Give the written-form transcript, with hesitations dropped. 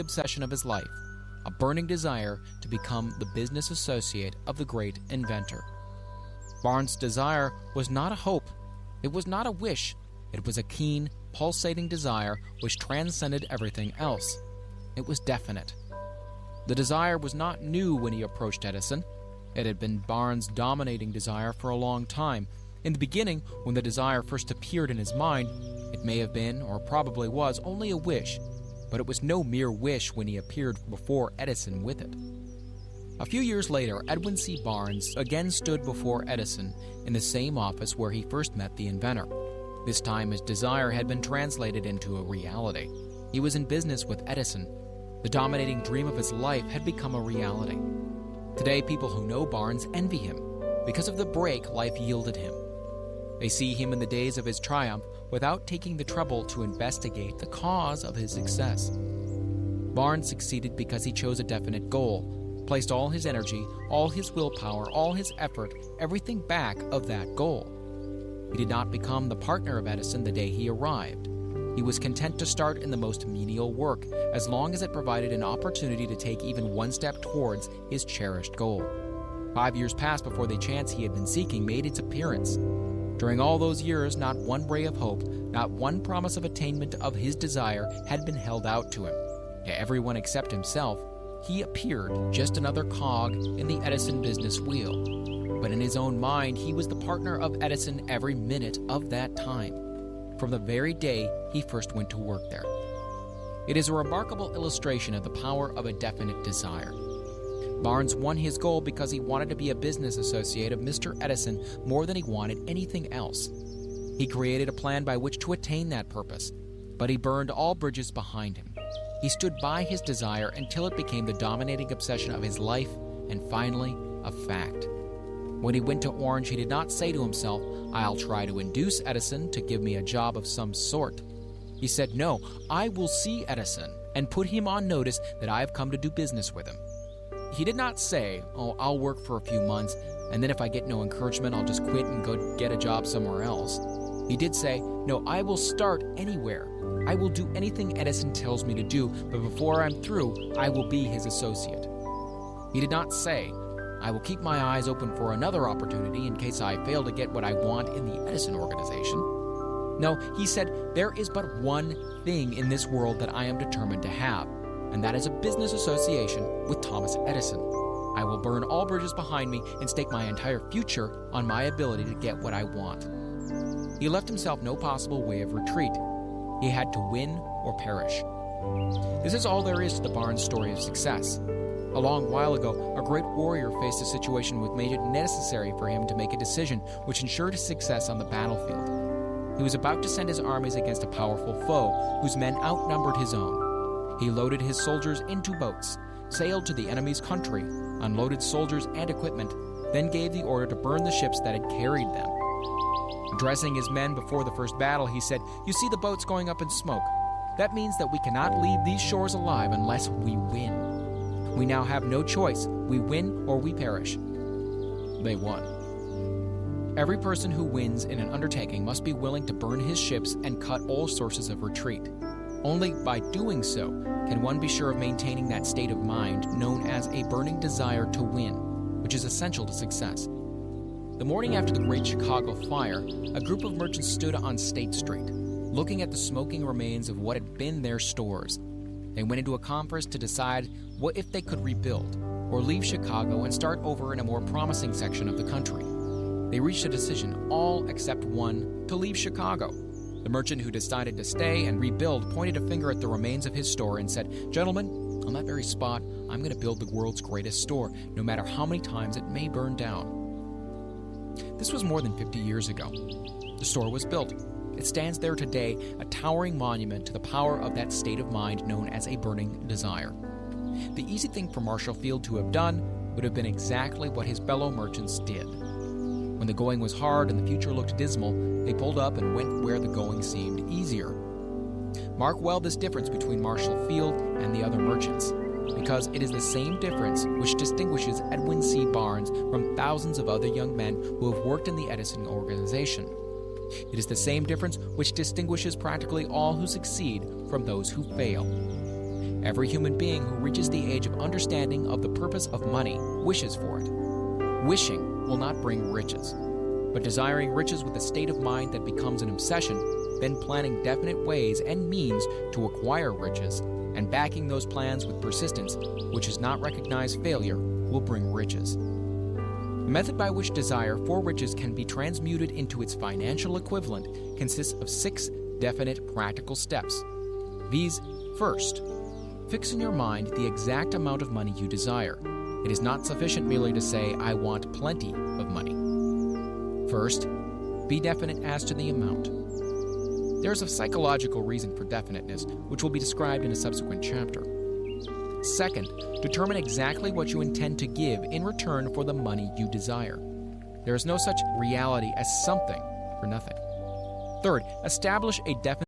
obsession of his life, a burning desire to become the business associate of the great inventor. Barnes' desire was not a hope, it was not a wish, it was a keen, pulsating desire which transcended everything else. It was definite. The desire was not new when he approached Edison. It had been Barnes' dominating desire for a long time. In the beginning, when the desire first appeared in his mind, it may have been, or probably was, only a wish, but it was no mere wish when he appeared before Edison with it. A few years later, Edwin C. Barnes again stood before Edison in the same office where he first met the inventor. This time his desire had been translated into a reality. He was in business with Edison. The dominating dream of his life had become a reality. Today, people who know Barnes envy him because of the break life yielded him. They see him in the days of his triumph without taking the trouble to investigate the cause of his success. Barnes succeeded because he chose a definite goal, placed all his energy, all his willpower, all his effort, everything back of that goal. He did not become the partner of Edison the day he arrived. He was content to start in the most menial work, as long as it provided an opportunity to take even one step towards his cherished goal. 5 years passed before the chance he had been seeking made its appearance. During all those years, not one ray of hope, not one promise of attainment of his desire had been held out to him. To everyone except himself, he appeared just another cog in the Edison business wheel. But in his own mind, he was the partner of Edison every minute of that time, from the very day he first went to work there. It is a remarkable illustration of the power of a definite desire. Barnes won his goal because he wanted to be a business associate of Mr. Edison more than he wanted anything else. He created a plan by which to attain that purpose, but he burned all bridges behind him. He stood by his desire until it became the dominating obsession of his life and finally a fact. When he went to Orange, he did not say to himself, "I'll try to induce Edison to give me a job of some sort." He said, "No, I will see Edison and put him on notice that I have come to do business with him." He did not say, "Oh, I'll work for a few months, and then if I get no encouragement, I'll just quit and go get a job somewhere else." He did say, "No, I will start anywhere. I will do anything Edison tells me to do, but before I'm through, I will be his associate." He did not say, "I will keep my eyes open for another opportunity in case I fail to get what I want in the Edison organization." No, he said, "There is but one thing in this world that I am determined to have, and that is a business association with Thomas Edison. I will burn all bridges behind me and stake my entire future on my ability to get what I want." He left himself no possible way of retreat. He had to win or perish. This is all there is to the Barnes story of success. A long while ago, a great warrior faced a situation which made it necessary for him to make a decision which ensured his success on the battlefield. He was about to send his armies against a powerful foe whose men outnumbered his own. He loaded his soldiers into boats, sailed to the enemy's country, unloaded soldiers and equipment, then gave the order to burn the ships that had carried them. Addressing his men before the first battle, he said, "You see the boats going up in smoke. That means that we cannot leave these shores alive unless we win. We now have no choice. We win or we perish." They won. Every person who wins in an undertaking must be willing to burn his ships and cut all sources of retreat. Only by doing so can one be sure of maintaining that state of mind known as a burning desire to win, which is essential to success. The morning after the Great Chicago Fire, a group of merchants stood on State Street, looking at the smoking remains of what had been their stores. They went into a conference to decide what if they could rebuild, or leave Chicago and start over in a more promising section of the country. They reached a decision, all except one, to leave Chicago. The merchant who decided to stay and rebuild pointed a finger at the remains of his store and said, "Gentlemen, on that very spot, I'm going to build the world's greatest store, no matter how many times it may burn down." This was more than 50 years ago. The store was built. It stands there today, a towering monument to the power of that state of mind known as a burning desire. The easy thing for Marshall Field to have done would have been exactly what his fellow merchants did. When the going was hard and the future looked dismal, they pulled up and went where the going seemed easier. Mark well this difference between Marshall Field and the other merchants, because it is the same difference which distinguishes Edwin C. Barnes from thousands of other young men who have worked in the Edison organization. It is the same difference which distinguishes practically all who succeed from those who fail. Every human being who reaches the age of understanding of the purpose of money wishes for it. Wishing will not bring riches, but desiring riches with a state of mind that becomes an obsession, then planning definite ways and means to acquire riches, and backing those plans with persistence, which does not recognize failure, will bring riches. The method by which desire for riches can be transmuted into its financial equivalent consists of 6 definite practical steps. These: first, fix in your mind the exact amount of money you desire. It is not sufficient merely to say, "I want plenty of money." First, be definite as to the amount. There is a psychological reason for definiteness, which will be described in a subsequent chapter. Second, determine exactly what you intend to give in return for the money you desire. There is no such reality as something for nothing. Third, establish a definite